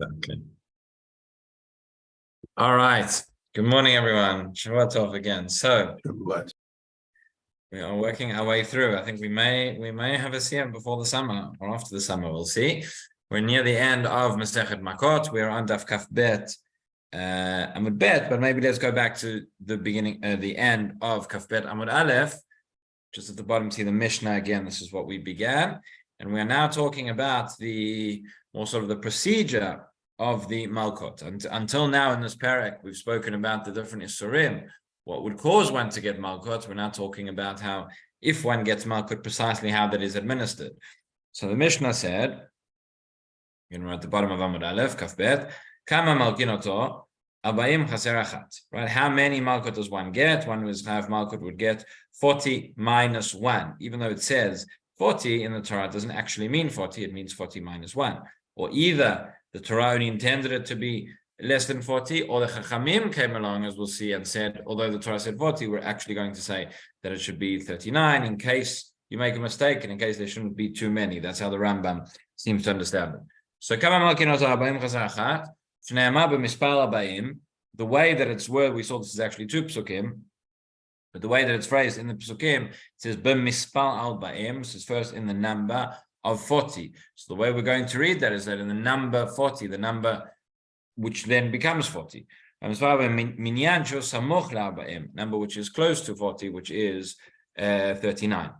Exactly. All right. Good morning, everyone. Shabbat Tov again. So we are working our way through. I think we may have a siyam before the summer or after the summer. We'll see. We're near the end of Masechet Makkot. We're on Daf Kaf Bet Amud Bet, but maybe let's go back to the beginning, the end of Kaf Bet Amud Aleph. Just at the bottom, see the Mishnah again. This is what we began, and we are now talking about the more sort of the procedure of the Makkot. And until now in this Perek, we've spoken about the different Isurim, what would cause one to get Makkot. We're now talking about how, if one gets Makkot, precisely how that is administered. So the Mishnah said, we're at the bottom of Amud Aleph, Kaf Bet, Kama Malkinoto, Abayim Chaser Achat. Right? How many Makkot does one get? One who is half Makkot would get 40 minus 1. Even though it says 40 in the Torah, it doesn't actually mean 40, it means 40 minus 1. Or either the Torah only intended it to be less than 40, or the Chachamim came along, as we'll see, and said, although the Torah said 40, we're actually going to say that it should be 39 in case you make a mistake and in case there shouldn't be too many. That's how the Rambam seems to understand it. So, the way that it's worded, we saw this is actually two psukim, but the way that it's phrased in the psukim, it says b'mispal al ba'im. This is first in the number of 40. So the way we're going to read that is that in the number 40, the number which then becomes 40. Number which is close to 40, which is 39.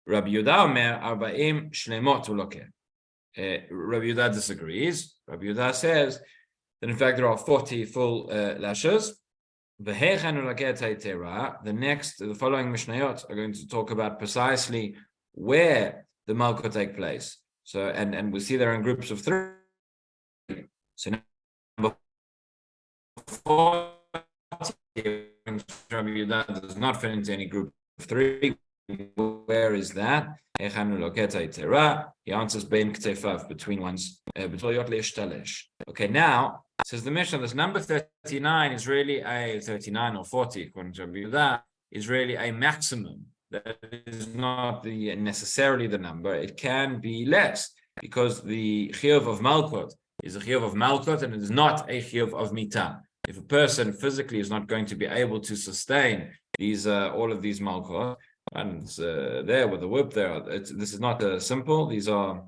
Rabbi Yehuda Omer arba'im shlemot ulokeh. Rabbi Yehuda disagrees. Rabbi Yehuda says that in fact there are 40 full lashes. The following Mishnayot are going to talk about precisely where the Makkot take place. So, and we see they're in groups of 3. So number 40 does not fit into any group of 3. Where is that? He answers between ones. Okay, now says the Mishnah, this number 39 is really a 39 or 40, according to Rabbi Yehuda, is really a maximum. That is not necessarily the number. It can be less, because the chiyuv of Makkot is a chiyuv of Makkot, and it is not a chiyuv of mitah. If a person physically is not going to be able to sustain these all of these Makkot, and it's there with the whip there, this is not simple. These are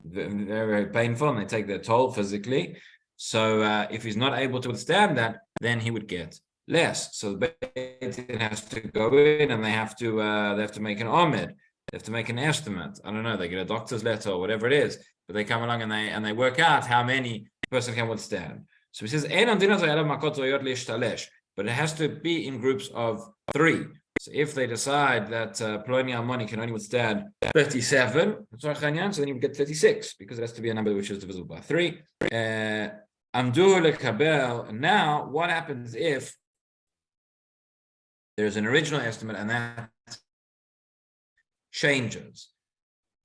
very, very painful, and they take their toll physically. So if he's not able to withstand that, then he would get less. So the Beit Din has to go in, and they have to make an omid. They have to make an estimate. I don't know. They get a doctor's letter or whatever it is, but they come along and they work out how many a person can withstand. So he says, but it has to be in groups of 3. So if they decide that Ploni Almoni can only withstand 37, so then you would get 36, because it has to be a number which is divisible by 3. Now, what happens if there's an original estimate and that changes?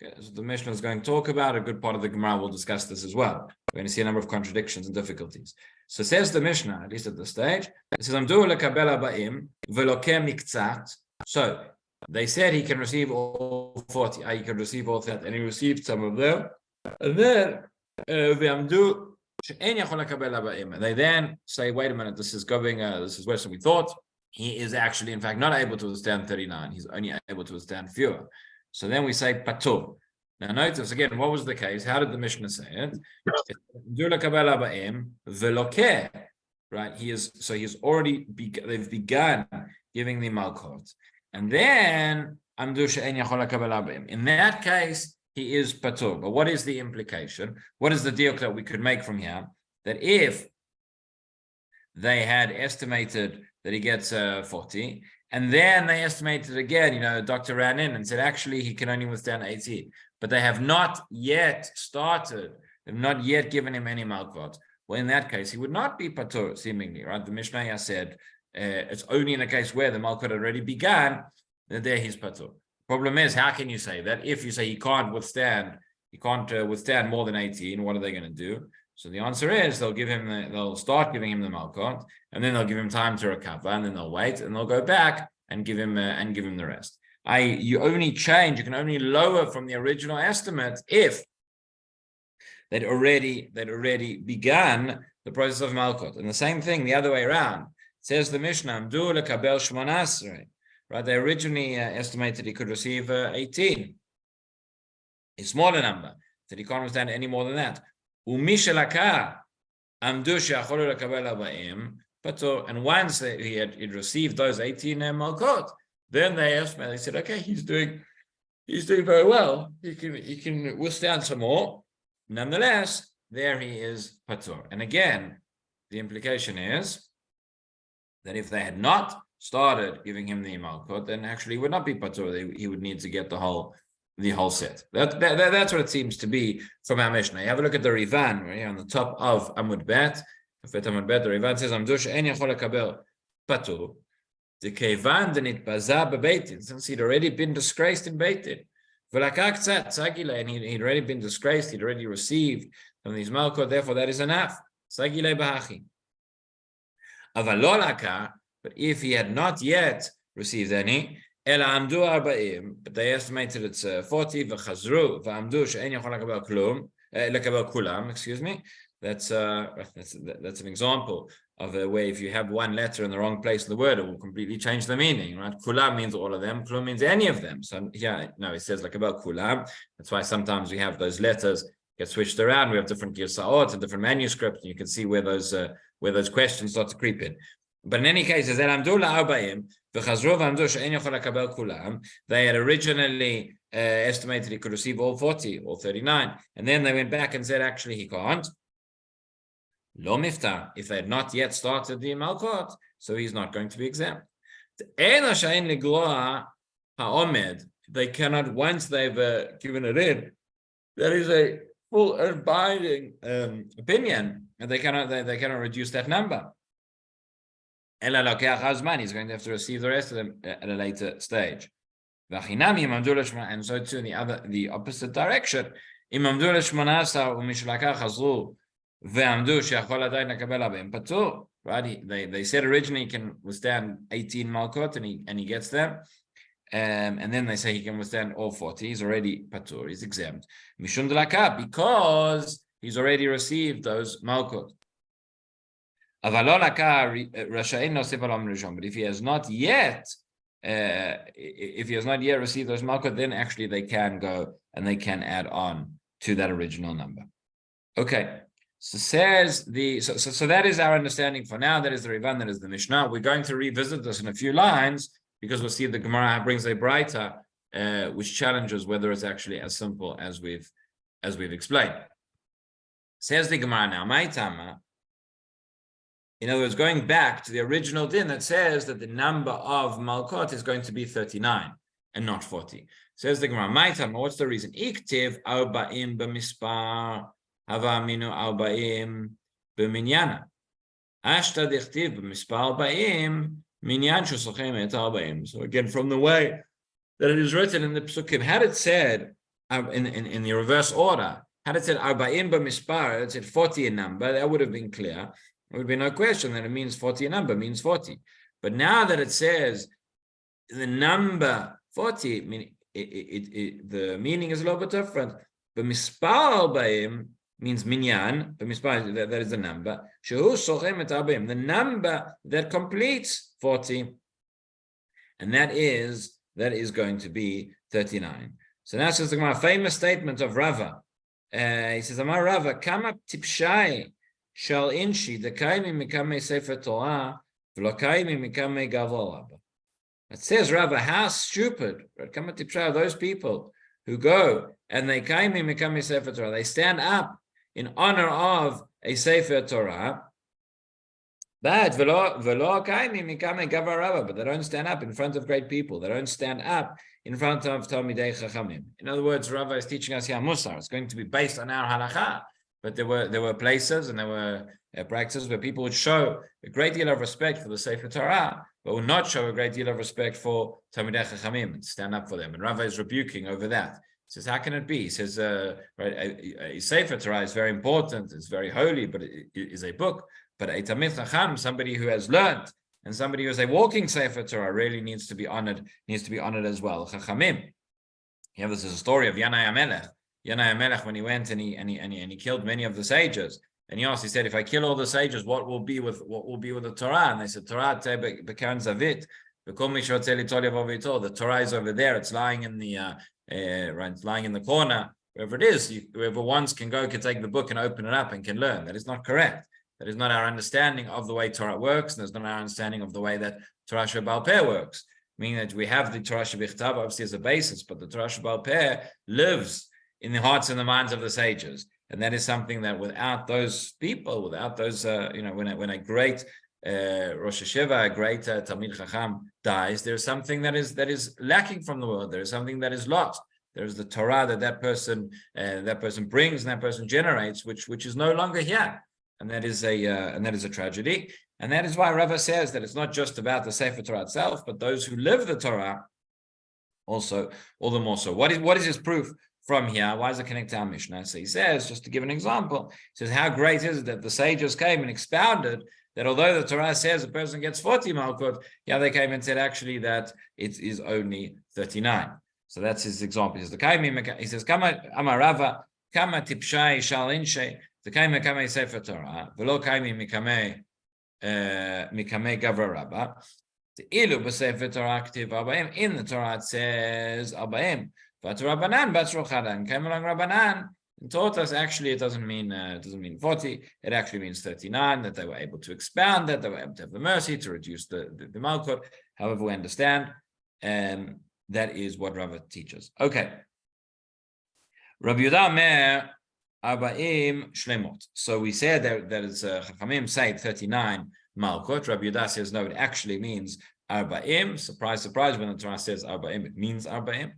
Okay, so the Mishnah is going to talk about. A good part of the Gemara will discuss this as well. We're going to see a number of contradictions and difficulties. So says the Mishnah, at least at this stage, it says, so they said he can receive all 40, he can receive all that, and he received some of them. And then they then say, wait a minute, this is worse than we thought. He is actually, in fact, not able to withstand 39. He's only able to withstand fewer. So then we say patur. Now notice again, what was the case? How did the Mishnah say it? Right? They've begun giving the Makkot. And then in that case, he is patur. But what is the implication? What is the deal that we could make from here? That if they had estimated that he gets 40, and then they estimated again, a doctor ran in and said, actually, he can only withstand 80, but they have not yet started, they've not yet given him any Makkot. Well, in that case, he would not be patur, seemingly, right? The Mishnah said, it's only in a case where the Makkot already began, that there he's patur. Problem is, how can you say that? If you say he can't withstand more than 18, what are they going to do? So the answer is they'll start giving him the Makkot, and then they'll give him time to recover, and then they'll wait, and they'll go back and give him the rest. You can only lower from the original estimate if they'd already begun the process of Malkot. And the same thing the other way around. It says the Mishnah, Amdu lekabel shmona asrei. Right? They originally estimated he could receive 18, a smaller number, that he can't understand any more than that. Umishalaka amdu she'acholu lekabel arba'im. And once he'd received those 18 Malkot, then they said, okay, he's doing very well. He can withstand some more. Nonetheless, there he is patur. And again, the implication is that if they had not started giving him the Malkot, then actually he would not be patur. He would need to get the whole set. That's what it seems to be from our Mishnah. You have a look at the Rivan right here on the top of Amud Bet. The Rivan says, "Amdush en yachol lekabel patur." The kevan denit baza bebeitin, since he'd already been disgraced in beitin. V'lakak tzat tzagile, and he'd already been disgraced. He'd already received from these malkot. Therefore, that is enough. Tzagile b'hachi. Avalolaka, but if he had not yet received any, ela amdu arba'im, but they estimated it's 40. V'chazru v'amdu she'en yachol lekabel klum, lekabel kulam. Excuse me. That's an example of a way if you have one letter in the wrong place in the word, it will completely change the meaning, right? Kulam means all of them, klum means any of them. So yeah, no, it says like about kulam. That's why sometimes we have those letters get switched around. We have different girsaot and different manuscripts, and you can see where those questions start to creep in. But in any case, they had originally estimated he could receive all 40 or 39, and then they went back and said actually he can't. Lo miftar, if they had not yet started the Malkot, so he's not going to be exempt. They cannot, once they've given it in, there is a full and binding opinion, and they cannot reduce that number. He's going to have to receive the rest of them at a later stage. And so too in the opposite direction. Right? They said originally he can withstand 18 Malkot and he gets them. And then they say he can withstand all 40. He's already patur, he's exempt. Mishum delaka, because he's already received those Malkot. But if he has not yet received those Malkot, then actually they can go and they can add on to that original number. Okay. So says so that is our understanding for now. That is the Rivan, that is the Mishnah. We're going to revisit this in a few lines because we'll see the Gemara brings a braita which challenges whether it's actually as simple as we've explained. Says the Gemara now, Maitama. In other words, going back to the original din that says that the number of Malkot is going to be 39 and not 40. Says the Gemara, Maitama, what's the reason? Iktiv arba'im b'mispar. Hava aminu arba'im b'minyana. Ashta dichtiv b'mispar arba'im minyan shusochem et arba'im. So again, from the way that it is written in the Psukim, had it said in the reverse order, had it said arba'im b'mispar, it said 40 in number, that would have been clear. There would be no question that it means 40 in number, means 40. But now that it says the number 40, the meaning is a little bit different. B'mispar arba'im means minyan, that is the number. The number that completes 40, and that is going to be 39. So now says the famous statement of Rava. He says, Amar Rava, kama tipshai shal inshi dekaimi mikame sefer Torah v'lokaimi mikame gavol rabba. It says Rava, how stupid, kama tipshai, those people who go and they kaimi mikame sefer Torah, they stand up in honor of a Sefer Torah, but they don't stand up in front of great people. They don't stand up in front of Talmidei Chachamim. In other words, Rava is teaching us here Musar. It's going to be based on our halakha, but there were places and there were practices where people would show a great deal of respect for the Sefer Torah, but would not show a great deal of respect for Talmidei Chachamim and stand up for them. And Rava is rebuking over that. He says, how can it be? He says, a Sefer Torah is very important, it's very holy, but it is a book. But a Talmid Chacham, somebody who has learned, and somebody who is a walking Sefer Torah, really needs to be honored as well. Chachamim. This is a story of Yanai HaMelech. Yanai Melech, when he went and he killed many of the sages. And he said, if I kill all the sages, what will be with the Torah? And they said, Torah bekan zavit. The Torah is over there. It's lying in the it's lying in the corner. Wherever it is, whoever wants can take the book and open it up and can learn. That is not correct. That is not our understanding of the way Torah works, and that's not our understanding of the way that Torah Sheba'al Peh works. Meaning that we have the Torah Shebichtav obviously as a basis, but the Torah Sheba'al Peh lives in the hearts and the minds of the sages. And that is something that without those people, without those, when a great Rosh Hashiva, a great Talmid Chacham dies, there's something that is lacking from the world. There is something that is lost. There's the Torah that person brings and that person generates, which is no longer here, and that is a tragedy. And that is why Rava says that it's not just about the Sefer Torah itself, but those who live the Torah also, all the more so. What is his proof from here? Why does it connect to our Mishnah? So he says, just to give an example, he says, how great is it that the sages came and expounded that although the Torah says a person gets 40 Malkot, they came and said actually that it is only 39. So that's his example. He says, Kama Amarava, Kama Tipshai Shalinshe, the Kama Kame Sefer Torah, Velo Kame Mikame Gavra Rabba, the Ilu B'Sefer Torah Ktiv Arbaim, in the Torah it says Arbaim, but Rabbanan Batzrochadan came along Rabbanan and taught us actually it doesn't mean 40, it actually means 39, that they were able to expound, that they were able to have the mercy to reduce the Malkot, however we understand. That is what Rava teaches. Okay. Rabbi Yehuda Mer Arbaim Shlemot. So we said that is Chachamim say 39 Malkot. Rabbi Yehuda says no, it actually means Arbaim. Surprise, surprise. When the Torah says Arbaim, it means Arbaim.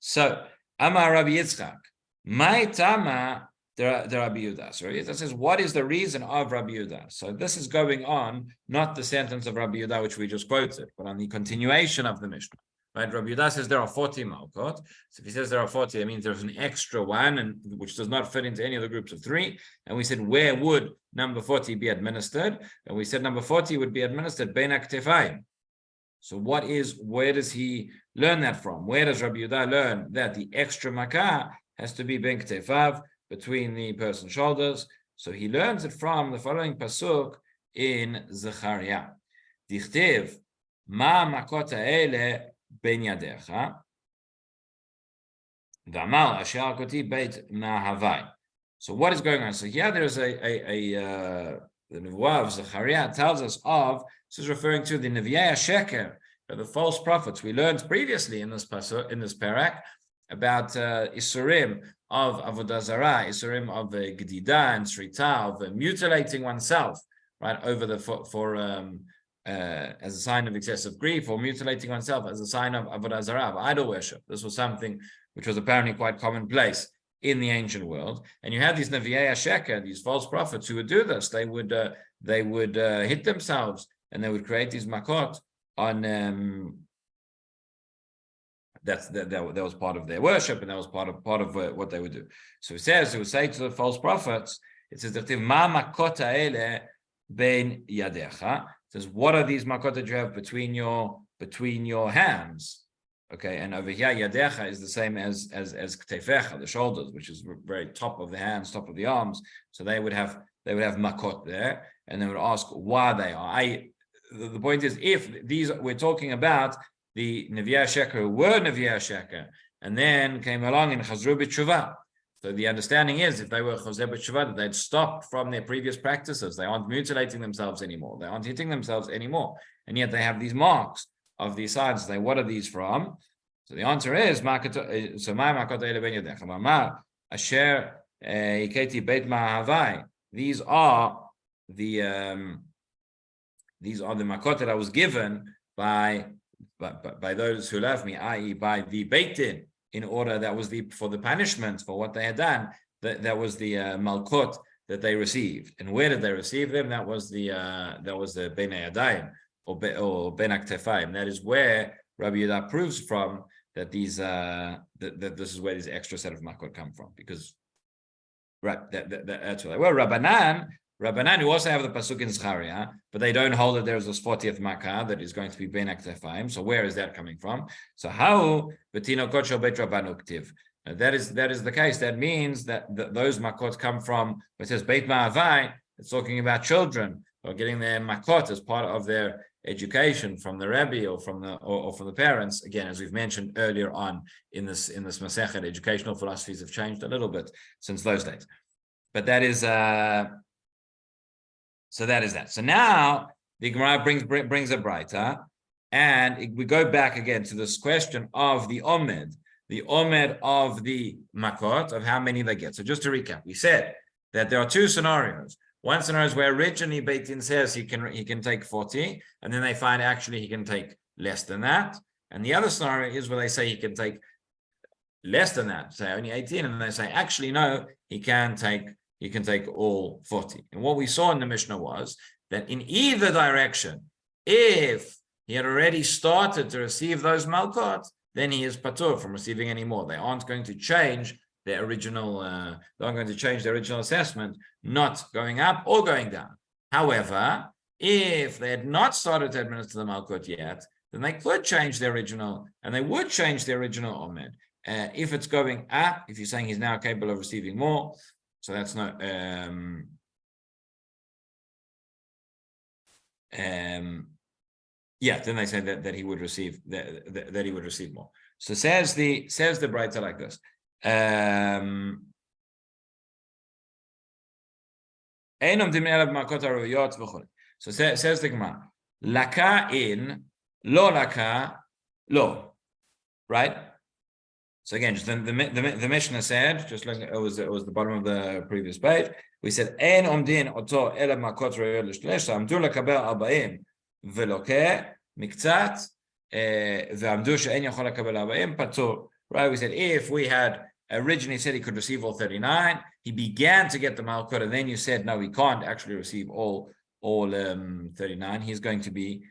So Amar Rabbi Yitzchak, my Tama the Rabbi Yehuda. So Rabbi Yehuda says, what is the reason of Rabbi Yehuda? So this is going on, not the sentence of Rabbi Yehuda which we just quoted, but on the continuation of the Mishnah. Right, Rabbi Yehuda says there are 40 Malkot. So if he says there are 40, it means there's an extra one, and which does not fit into any of the groups of 3. And we said, where would number 40 be administered? And we said number 40 would be administered Bein HaKtefayim. So where does he learn that from? Where does Rabbi Yehuda learn that the extra Makkah has to be Bein Ktefav, between the person's shoulders? So he learns it from the following pasuk in Zechariah. Dichtiv, Ma Makot ha'ele Ben Yadecha, V'amar asher koti beit ma'havai. So what is going on? So here there is the Nevuah of Zechariah tells us of. This is referring to the Nevi'ei Sheker, the false prophets. We learned previously in this Perek about Isurim of Avodah Zarah, Isurim of Gedida and Shrita, of mutilating oneself, right, over as a sign of excessive grief, or mutilating oneself as a sign of Avodah Zarah, of idol worship. This was something which was apparently quite commonplace in the ancient world. And you have these Nevi'ei Sheker, these false prophets who would do this. They would hit themselves, and they would create these Makkot on. That was part of their worship, and that was part of what they would do. So it would say to the false prophets, it says, Ma Makkot ha'ele ben yadecha. It says, what are these Makkot that you have between your hands? Okay, and over here, yadecha is the same as ktefecha, the shoulders, which is very top of the hands, top of the arms. So they would have Makkot there, and they would ask why they are. The point is, if these we're talking about the Nevi'ei Sheker who were Nevi'ei Sheker, and then came along in Chazru B'Tshuvah. So the understanding is, if they were Chazru B'Tshuvah, that they'd stopped from their previous practices. They aren't mutilating themselves anymore. They aren't hitting themselves anymore. And yet they have these marks of these signs. What are these from? So the answer is, Asher Iketi Beit Ma'havai. These are the Makkot that I was given by those who love me, i.e. by the Beit Din, in order that was for the punishment for what they had done. That was the Malkot that they received. And where did they receive them? That was the Bein Yadayim or Bein HaKtefayim. That is where Rabbi Yehuda proves from that these that this is where this extra set of Makkot come from, because that's what they were. Rabbanan, who also have the pasuk in Zechariah, but they don't hold that there's this 40th Makkah that is going to be Bein HaKtefayim. So where is that coming from? So how Betino Kocho Bet Rabbanu Ktiv? That is the case. That means that those Makkot come from, it says Beit Ma'avai, it's talking about children who are getting their Makkot as part of their education from the Rebbe or from the parents. Again, as we've mentioned earlier on in this Masechet, educational philosophies have changed a little bit since those days. But that is so that is that. So now the Gemara brings a Braita, and we go back again to this question of the Omed of the Makkot, of how many they get. So just to recap, we said that there are two scenarios. One scenario is where originally Beit Din says he can take 40, and then they find actually he can take less than that. And the other scenario is where they say he can take less than that, say only 18, and then they say actually no, he can take all 40. And what we saw in the Mishnah was that in either direction, if he had already started to receive those Malkot, then he is patur from receiving any more. They aren't going to change their original. They aren't going to change their original assessment, not going up or going down. However, if they had not started to administer the Malkot yet, then they could change their original, and they would change their original Omed. If it's going up, if you're saying he's now capable of receiving more, so that's not. Yeah, then they say that he would receive that he would receive more. So says the Braita like this. So says the Gemara, laka in, lo laka lo, right? So again, just the Mishnah said, just like it was the bottom of the previous page. We said ein omdin oto ela makot royot l'shlesh, amdu lakaber 40 veloke miktzat ve'amdu she'en yachol lakaber 40 patur. Right? We said if we had originally said he could receive all 39, he began to get the Malkot, and then you said no, he can't actually receive all 39. He's going to be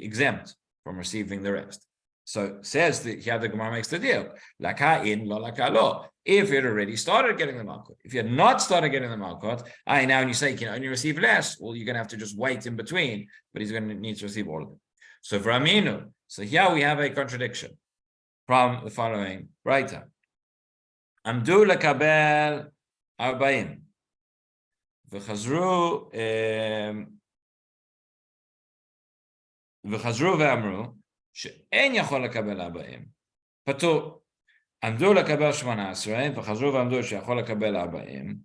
exempt from receiving the rest. So says here the Gemara makes the deal. Laka in, lo laka lo. If you had already started getting the Malkot, if you had not started getting the Malkot, now when you say you can only receive less, well, you're going to have to just wait in between, but he's going to need to receive all of it. So for Aminu, so here we have a contradiction from the following Braita. Amdu lekabel 40. V'chazru ve'amru שאין יכול לקבל 40, פטור. עמדו לקבל 18, וחזרו ועמדו שיכול לקבל 40,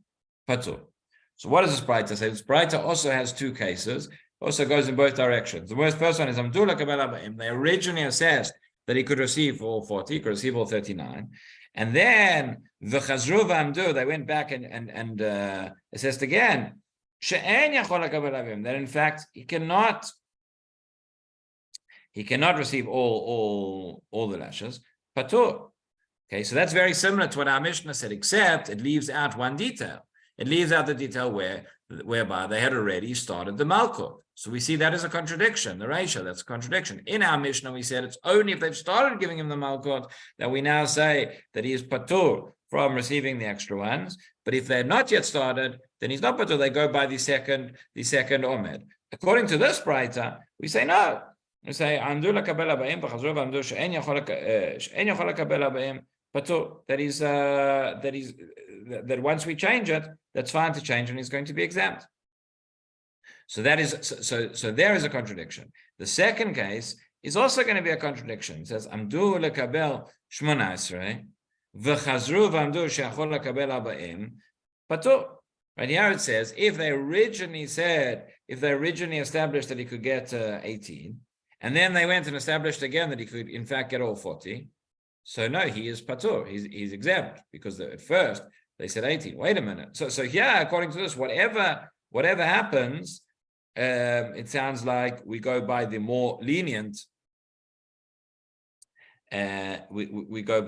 פטור. So what does this Braita say? This Braita also has two cases, also goes in both directions. The first one is Amdu לקבל 40. They originally assessed that he could receive all 40, he could receive all 39. And then וחזרו ועמדו, they went back and assessed again, שאין יכול לקבל 40, that in fact he cannot receive all the lashes. Patur. Okay, so that's very similar to what our Mishnah said, except it leaves out one detail. It leaves out the detail whereby they had already started the Malkut. So we see that as a contradiction. The ratio, that's a contradiction. In our Mishnah, we said it's only if they've started giving him the Malkut that we now say that he is patur from receiving the extra ones. But if they have not yet started, then he's not patur. They go by the second Omed. According to this Braita, we say no. We say עמדו לקבל 40 וחזרו ועמדו שאין יכול לקבל 40 פטור. That once we change it, that's fine to change, and he's going to be exempt. So that is so there is a contradiction. The second case is also going to be a contradiction. It says עמדו לקבל 18 וחזרו ועמדו שיכול לקבל 40 פטור. Right here it says if they originally established that he could get 18. And then they went and established again that he could, in fact, get all 40. So no, he is patur. He's exempt because at first they said 18. Wait a minute. So here, according to this, whatever happens, it sounds like we go by the more lenient. We go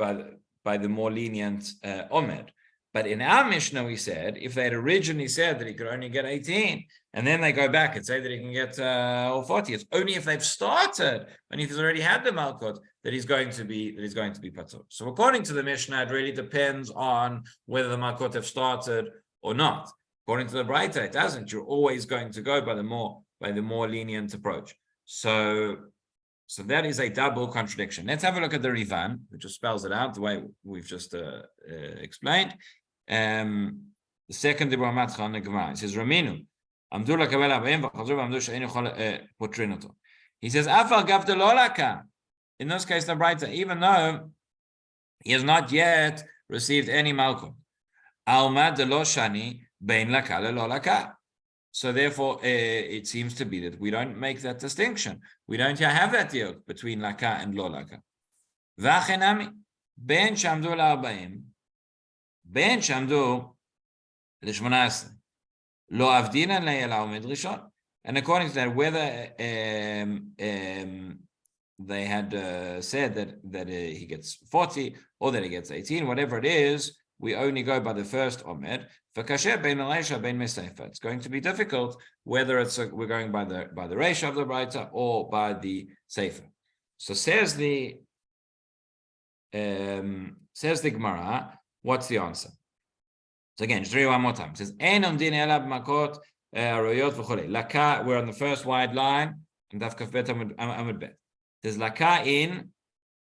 by the more lenient Omed. But in our Mishnah, we said, if they had originally said that he could only get 18, and then they go back and say that he can get all 40, it's only if they've started, and if he's already had the Malkot, that he's going to be patur. So according to the Mishnah, it really depends on whether the Malkot have started or not. According to the Braita, it doesn't. You're always going to go by the more lenient approach. So So that is a double contradiction. Let's have a look at the Rivan, which just spells it out the way we've just explained. The second Dibur Matcha on the Gemara, it says Raminu. He says, in this case, the Braita, even though he has not yet received any Malkut. So therefore, it seems to be that we don't make that distinction. We don't have that deal between laka and lo laka. V'achenami ben shamdu la'arbaim, ben shamdu l'shmonasre, lo avdinan le'ela umed rishon. And according to that, whether they had said that he gets 40 or that he gets 18, whatever it is, we only go by the first Omed. It's going to be difficult whether we're going by the Reisha of the Braita or by the Sefer. So says the Gemara, what's the answer? So again, just read one more time. It says, Makkot, Laka, we're on the first wide line, and Daf Kaf Bet Amud Bet. There's Laka in,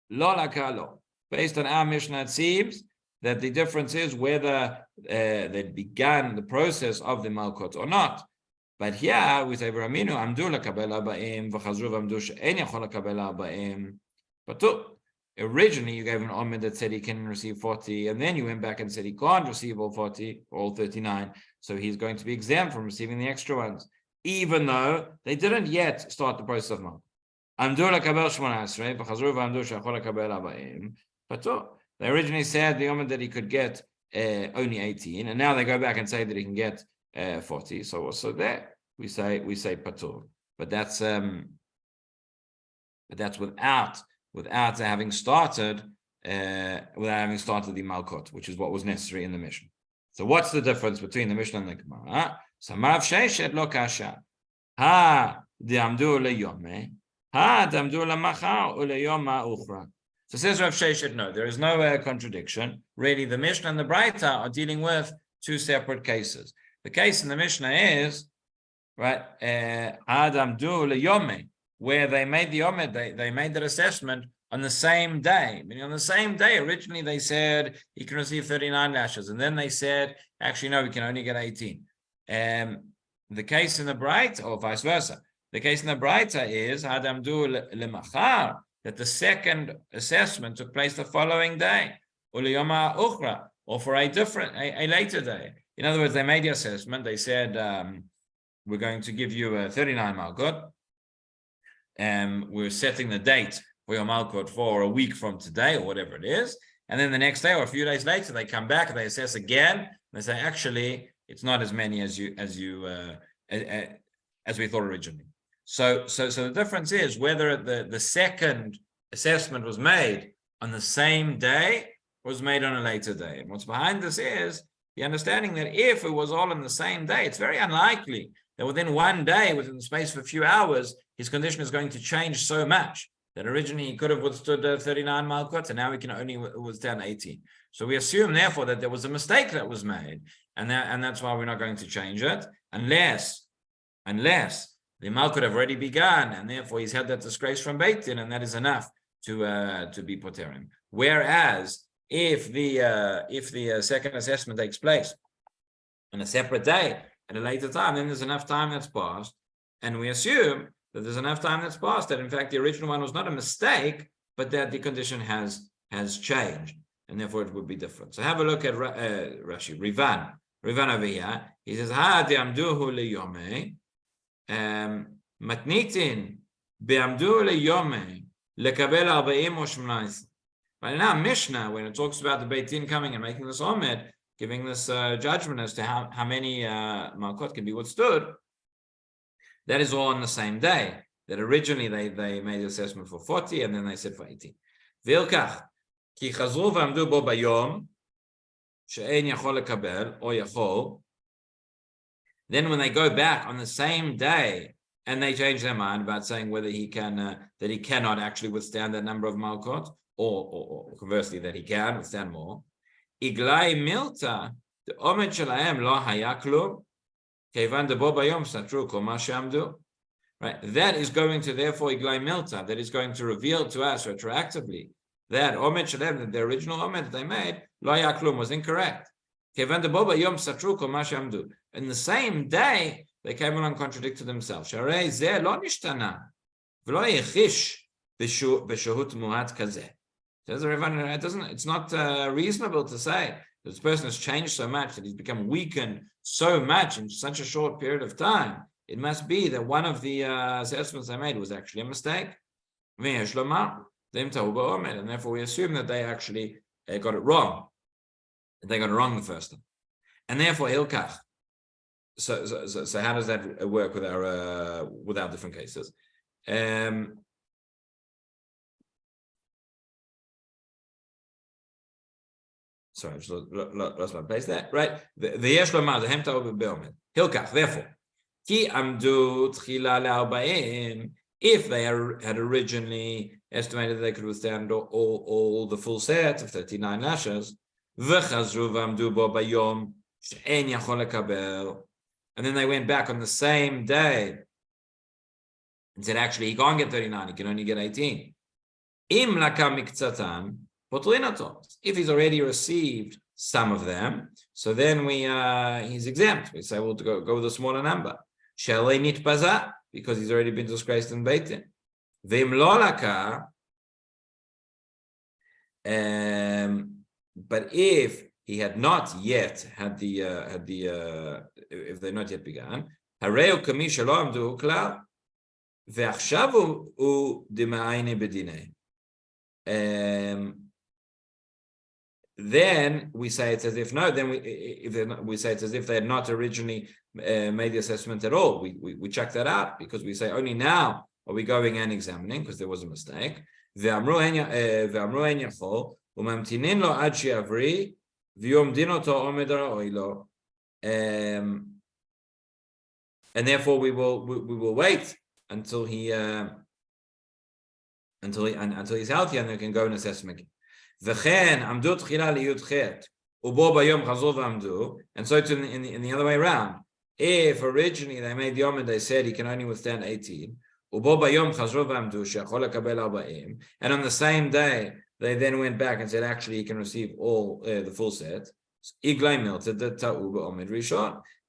Lo Laka Lo. Based on our Mishnah, it seems that the difference is whether they began the process of the Malkot or not. But here we say, Raminu, Amdu lakabel arba'im, v'chazru v'amdu she'en yachol lakabel arba'im. But originally you gave an Omed that said he can receive 40, and then you went back and said he can't receive all 40, or all 39, so he's going to be exempt from receiving the extra ones, even though they didn't yet start the process of Malkot. Amdu lakabel shmonasrei, v'chazru v'amdu she'achol lakabel arba'im. But they originally said the Omed that he could get only 18, and now they go back and say that he can get 40. So also there we say patur, but that's without having started the Malkot, which is what was necessary in the Mishnah. So what's the difference between the Mishnah and the Gemara? Samav sheishet lo kasha ha de'amdu leyome ha de'amdu lemachar uleyom ha'uchra. So says Rav Sheshet, no, there is no contradiction. Really, the Mishnah and the Braita are dealing with two separate cases. The case in the Mishnah is, right, Adam Du Yome, where they made the Omed, they made that assessment on the same day. Meaning on the same day, originally they said he can receive 39 lashes, and then they said, actually, no, we can only get 18. The case in the Braita, or vice versa, the case in the Braita is Adam Du Lemachar, that the second assessment took place the following day, or for a later day. In other words, they made the assessment. They said, we're going to give you a 39 Malkot. We're setting the date for your Malkot for a week from today, or whatever it is. And then the next day or a few days later, they come back, they assess again, and they say, actually, it's not as many as we thought originally. So the difference is whether the second assessment was made on the same day or was made on a later day. And what's behind this is the understanding that if it was all on the same day, it's very unlikely that within one day, within the space of a few hours, his condition is going to change so much that originally he could have withstood 39 Malkot, and now he can only withstand 18. So we assume, therefore, that there was a mistake that was made, and that's why we're not going to change it, unless the Malkot have already begun, and therefore he's had that disgrace from Beit Din, and that is enough to be poterim. Whereas if the second assessment takes place on a separate day at a later time, then there's enough time that's passed, and we assume that there's enough time that's passed that in fact the original one was not a mistake, but that the condition has changed, and therefore it would be different. So have a look at Rashi, Rivan over here. He says, Ha de'amduhu liyomei. Matnitin be'amdu leyome lekabel 40 or 18. But in our Mishnah, when it talks about the Beit Din coming and making this Omed, giving this judgment as to how many Malkot can be withstood, that is all on the same day. That originally they made the assessment for 40 and then they said for 18. Vilkach ki chazru v'amdu bo bayom she'en yachol lekabel or yachol. Then when they go back on the same day and they change their mind about saying whether he can that he cannot actually withstand that number of Malkot, or conversely that he can withstand more, Iglai milta the omed shelahem lo haya klum kevan de bo bayom satru kol ma she'amdu. right? That is going to therefore iglai milta, that is going to reveal to us retroactively that omed shalem, that the original omed that they made, lo yaklum, was incorrect. In the same day, they came along and contradicted themselves. It's not reasonable to say that this person has changed so much, that he's become weakened so much in such a short period of time. It must be that one of the assessments I made was actually a mistake. And therefore we assume that they actually got it wrong. They got it wrong the first time. And therefore hilkach. So how does that work with our different cases? Sorry, I just lost my place there. Right. The yesh lomar, the hemta over beomed. Hilkach, therefore. Ki amdu tchila le'arba'im, if they had originally estimated they could withstand all the full set of 39 lashes, v'chazru v'amdu bo bayom she'en yachol lekabel, and then they went back on the same day and said, actually, he can't get 39, he can only get 18. Im lakam miktzatan, if he's already received some of them, so then he's exempt. We say, well, to go with a smaller number. Shelei nitbaza, because he's already been disgraced in Beitin. V'im lo laka, but if he had not yet if they're not yet begun, hareu kami shelo amdu klal, ve'achshav hu dima'ayne bedinei. Then we say it's as if no. Then we say it's as if they had not originally made the assessment at all. We check that out because we say only now are we going and examining because there was a mistake. And therefore we will wait until he's healthy and they can go and assess him again. And so it's in the other way around. If originally they made the Yom and they said he can only withstand 18, and on the same day they then went back and said actually he can receive all the full set,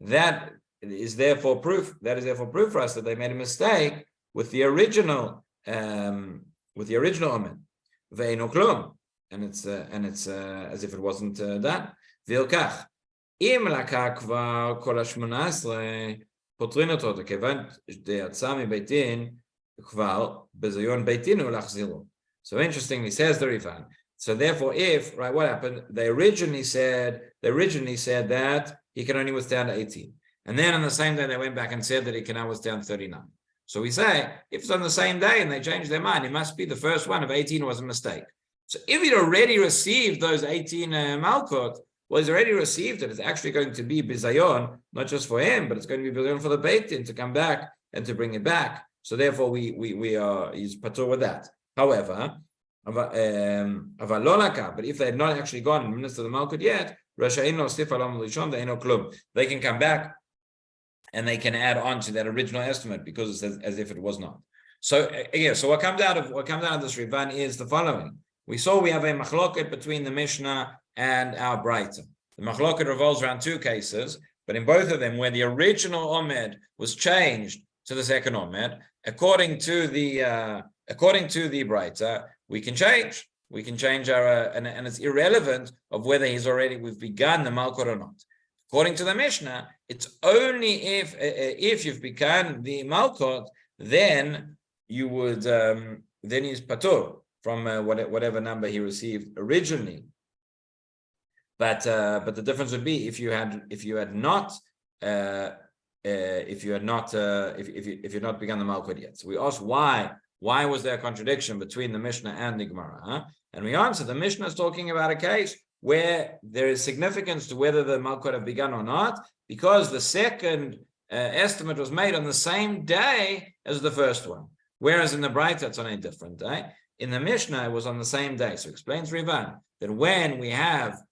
that is therefore proof. That is therefore proof for us that they made a mistake with the original Omen. And it's as if it wasn't done. Vilkach. Im laka kvar kol ha-18 potrin oto, kevan de'yatsa mibeitin kvar bezayon beitin hu lachziro. So interestingly, says the Rivan. So therefore, what happened? They originally said that he can only withstand 18, and then on the same day they went back and said that he can now withstand 39. So we say if it's on the same day and they changed their mind, it must be the first one of 18 was a mistake. So if he'd already received those 18 Makkot, well, he's already received it. It's actually going to be bizayon, not just for him, but it's going to be bizayon for the Beit Din to come back and to bring it back. So therefore, he's patur with that. However, but if they had not actually gone and ministered the Makkot yet, they can come back and they can add on to that original estimate because it's as if it was not. So again, so what comes out of this Rivan is the following. We saw we have a machloket between the Mishnah and our Braita. The machloket revolves around two cases, but in both of them, where the original Omed was changed to the second Omed, according to the Braita, we can change. We can change our and it's irrelevant of whether we've begun the Makkot or not. According to the Mishnah, it's only if you've begun the Makkot, then you would then he's patur from whatever number he received originally. But the difference would be if you had not begun the Makkot yet. So we asked why was there a contradiction between the Mishnah and the Gemara? And we answered the Mishnah is talking about a case where there is significance to whether the Makkot have begun or not, because the second estimate was made on the same day as the first one. Whereas in the Braita, it's on a different day. In the Mishnah, it was on the same day. So explains Rivan that when we have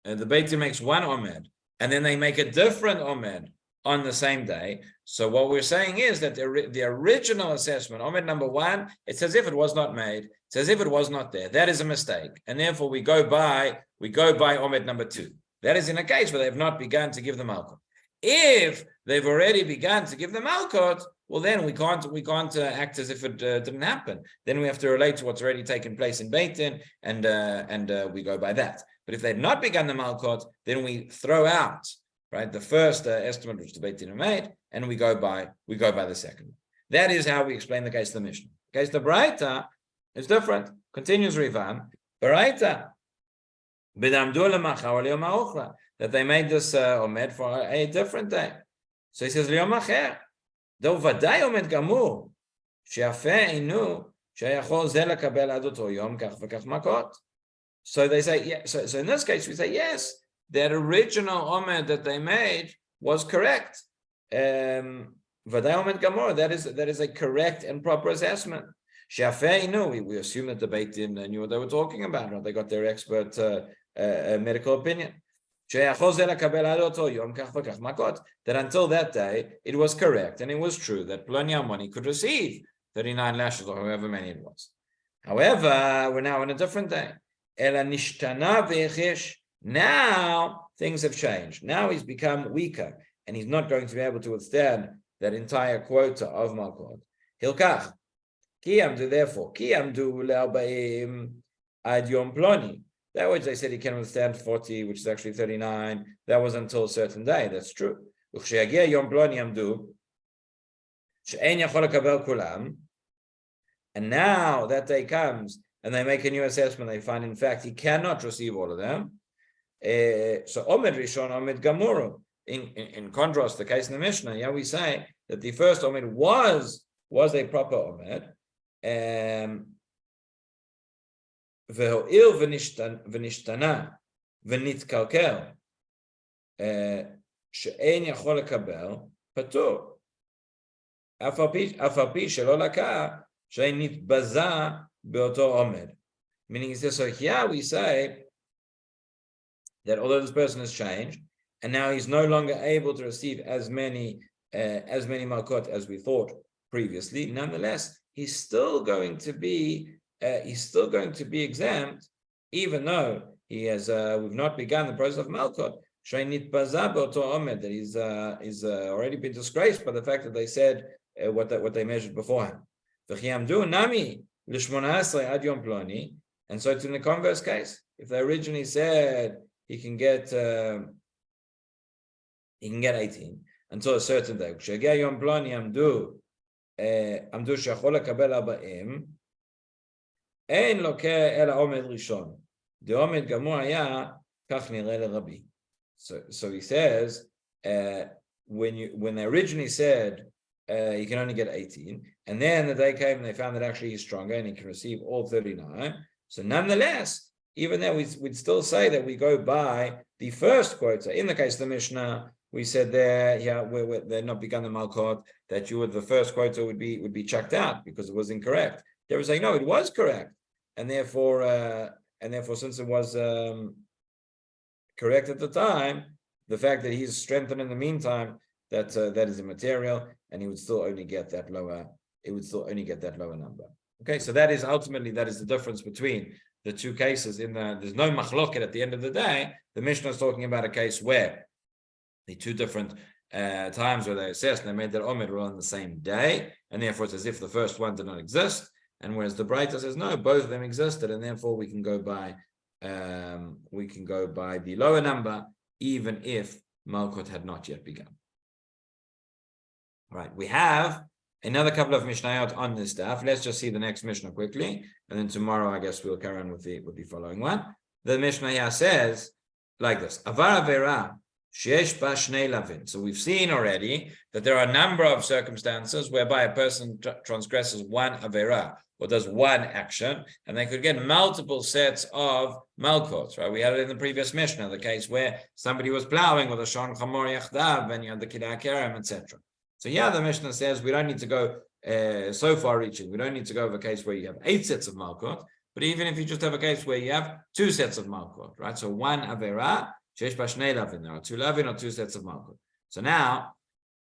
the Beit Din makes one Omed, and then they make a different Omed on the same day. So what we're saying is that the original assessment, Omed number 1, it's as if it was not made. It's as if it was not there. That is a mistake. And therefore we go by Omed number 2. That is in a case where they have not begun to give the Makkot. If they've already begun to give the Makkot, well, then we can't act as if it didn't happen. Then we have to relate to what's already taken place in Beit Din, and we go by that. But if they've not begun the Makkot, then we throw out, right, the first estimate which the Beit Din made, and we go by the second. That is how we explain the case of the Mishnah. The case of the Baraita is different. Continues Rivan. Baraita that they made this omed for a different day. So he says ליום אחר. דו ודאי עומד גמור, שיפה אינו שיכול זה לקבל עד אותו יום כך וכך מכות. So they say, yeah, so in this case we say, yes, that original omed that they made was correct. ודאי עומד גמור, that is a correct and proper assessment. שיפה אינו, we assume that the Beit Din knew what they were talking about, or they got their expert medical opinion. That until that day, it was correct and it was true that Ploni Almoni could receive 39 lashes or however many it was. However, we're now in a different day. Now things have changed. Now he's become weaker and he's not going to be able to withstand that entire quota of Makkot. Hilkach. Therefore, ad yom ploni. That which they said he can withstand 40, which is actually 39, that was until a certain day. That's true. And now that day comes, and they make a new assessment, they find, in fact, he cannot receive all of them. So Omed Rishon, Omed Gamuru. In contrast, the case in the Mishnah, yeah, we say that the first Omed was a proper Omed. והואיל ונשתנה ונתקלקל שאין יכול לקבל פטור אף על פי שלא לקה שנתבזה באותו עומד. Meaning he says, so here we say that although this person has changed and now he's no longer able to receive as many Makkot as we thought previously, nonetheless he's still going to be exempt, even though he has we've not begun the process of Makkot. That he's already been disgraced by the fact that they said what they measured beforehand. And so it's in the converse case. If they originally said he can get 18 until a certain day, אין לוקה אלא עומד ראשון. דעומד גמור היה, כך נראה לרבי. So he says, when they originally said he can only get 18, and then the day came and they found that actually he's stronger and he can receive all 39. So nonetheless, even there we'd still say that we go by the first quota. In the case of the Mishnah, we said there, yeah, where they're not begun the Makkot, that the first quota would be chucked out because it was incorrect. They were saying, no, it was correct. And therefore, since it was correct at the time, the fact that he's strengthened in the meantime, that is immaterial, and he would still only get that lower. It would still only get that lower number. Okay, so that is the difference between the two cases. There's no machloket at the end of the day. The Mishnah is talking about a case where the two different times where they assessed and they made that omed were on the same day, and therefore it's as if the first one did not exist. And whereas the Baraita says no, both of them existed, and therefore we can go by the lower number, even if Makkot had not yet begun. All right, we have another couple of Mishnayot on this stuff. Let's just see the next Mishnah quickly, and then tomorrow I guess we'll carry on with the following one. The Mishnah here says like this: Avar Avera sheyesh ba shnei lavin. So we've seen already that there are a number of circumstances whereby a person transgresses one Avera, or does one action, and they could get multiple sets of Malkot, right? We had it in the previous Mishnah, the case where somebody was plowing with a Shon Chamor Yachdav, and you had the Kidei Kerem, etc. So yeah, the Mishnah says we don't need to go so far reaching. We don't need to go over a case where you have 8 sets of Malkot, but even if you just have a case where you have 2 sets of Malkot, right? So one Avera, Shesh Bashnei Lavin, there are 2 Lavin or 2 sets of Malkot. So now,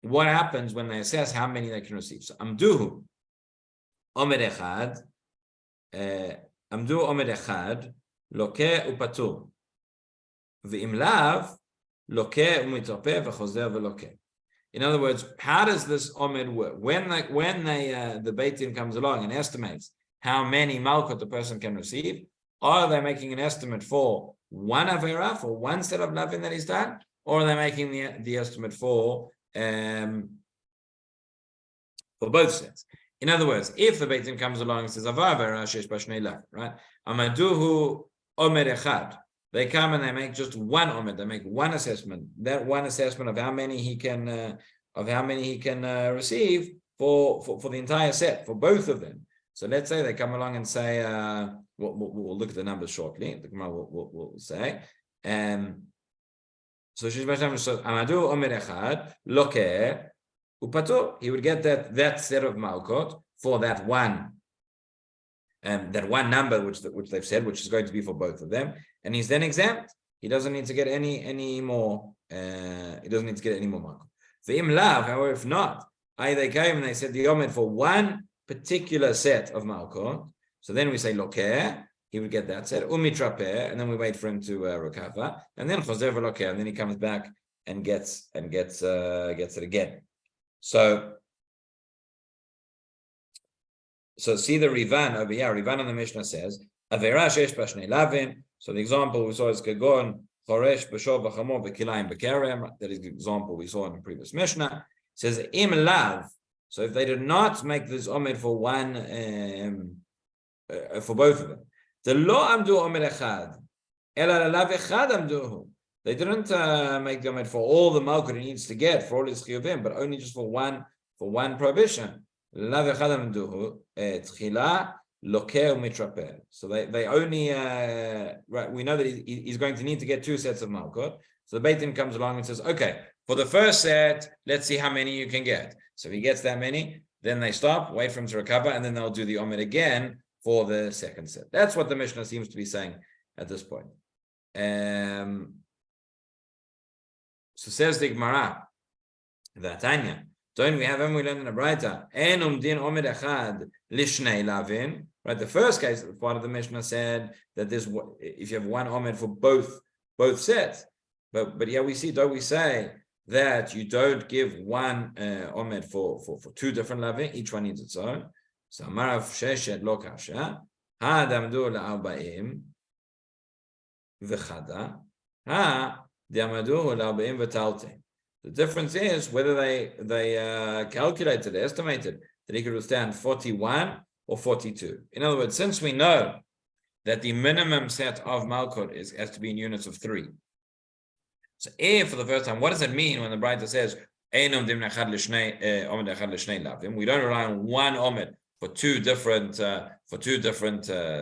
what happens when they assess how many they can receive. So amduhu omed echad, amdu omed echad, loke upatur, ve'im lav, loke umitopeh v'chozer v'loke. In other words, how does this omed work? When the Beit Din comes along and estimates how many malkot the person can receive, are they making an estimate for one avera, for one set of lavin that he's done, or are they making the estimate for both sets? In other words, if the Beit Din comes along and says avera shesh bashnei lavin, right? Amaduhu omed echad. They come and they make just one omed. They make one assessment. That one assessment of how many he can receive for the entire set, for both of them. So let's say they come along and say, we'll look at the numbers shortly. The Gemara will say, so Amadu Omer Echad Loke Upatur. He would get that set of malkot for that one number which they've said, which is going to be for both of them, and he's then exempt. He doesn't need to get any more. He doesn't need to get any more malkot. Ve'im lav, however, if not, they came and they said the omed for one particular set of malkot. So then we say lokeh, he would get that set, umitrapeh, and then we wait for him to recover, and then chozer v'lokeh, and then he comes back and gets it again. So see the Rivan over here. Rivan on the Mishnah says avera shesh bashnei lavin. So the example we saw is kagon choresh b'shov v'chamor v'kilayim b'kerem. That is the example we saw in the previous Mishnah. It says im lav. So if they did not make this omed for one, for both of them, the lo amdu omed echad, ela lav echad amduhu. They didn't make the omed for all the malkut he needs to get for all his chiyuvim, but only just for one prohibition. Lav echad amduhu tchila lokeh umitrapeh. So they only right. We know that he's going to need to get two sets of malkut. So the Beit Din comes along and says, okay, for the first set, let's see how many you can get. So if he gets that many, then they stop, wait for him to recover, and then they'll do the omed again for the second set. That's what the Mishnah seems to be saying at this point. So says the Gemara, Tanya, don't we learned in a Braita, enum din omed echad lishnei lavin. Right, the first case, part of the Mishnah said that if you have one omed for both sets, but here we see, don't we say that you don't give one omed for two different lavin, each one needs its own. So Amarav Sheshet Lo Kasha, Ha Damdu La'arba'im V'chada, Ha Damdu La'arba'im V'talte. The difference is whether they calculated, estimated that he could withstand 41 or 42. In other words, since we know that the minimum set of malkut has to be in units of 3. So for the first time, what does it mean when the Braita says we don't rely on one omed for two different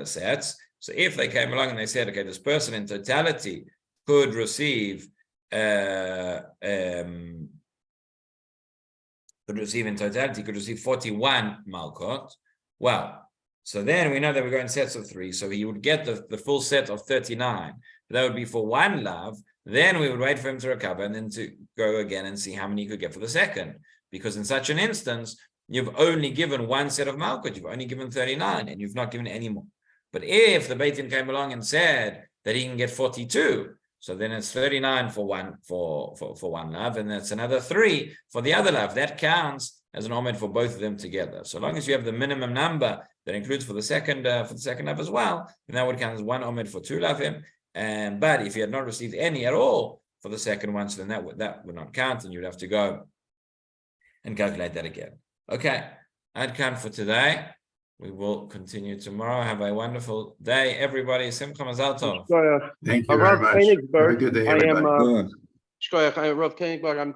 sets? So if they came along and they said, okay, this person in totality could receive could receive 41 malkot. Well, so then we know that we're going sets of 3, so he would get the full set of 39. That would be for one lav. Then we would wait for him to recover and then to go again and see how many he could get for the second. Because in such an instance, you've only given one set of malkut, you've only given 39, and you've not given any more. But if the Beit Din came along and said that he can get 42, so then it's 39 for one lav, and that's another 3 for the other lav. That counts as an omed for both of them together. So long as you have the minimum number that includes for the second lav as well, then that would count as one omed for 2 lavim. But if you had not received any at all for the second one, so then that would not count, and you'd have to go and calculate that again. Okay, I'd count for today. We will continue tomorrow. Have a wonderful day, everybody. Simcha Mazal Tov. Thank you very much. Have a good day, everybody. Rav Kenigsberg, I'm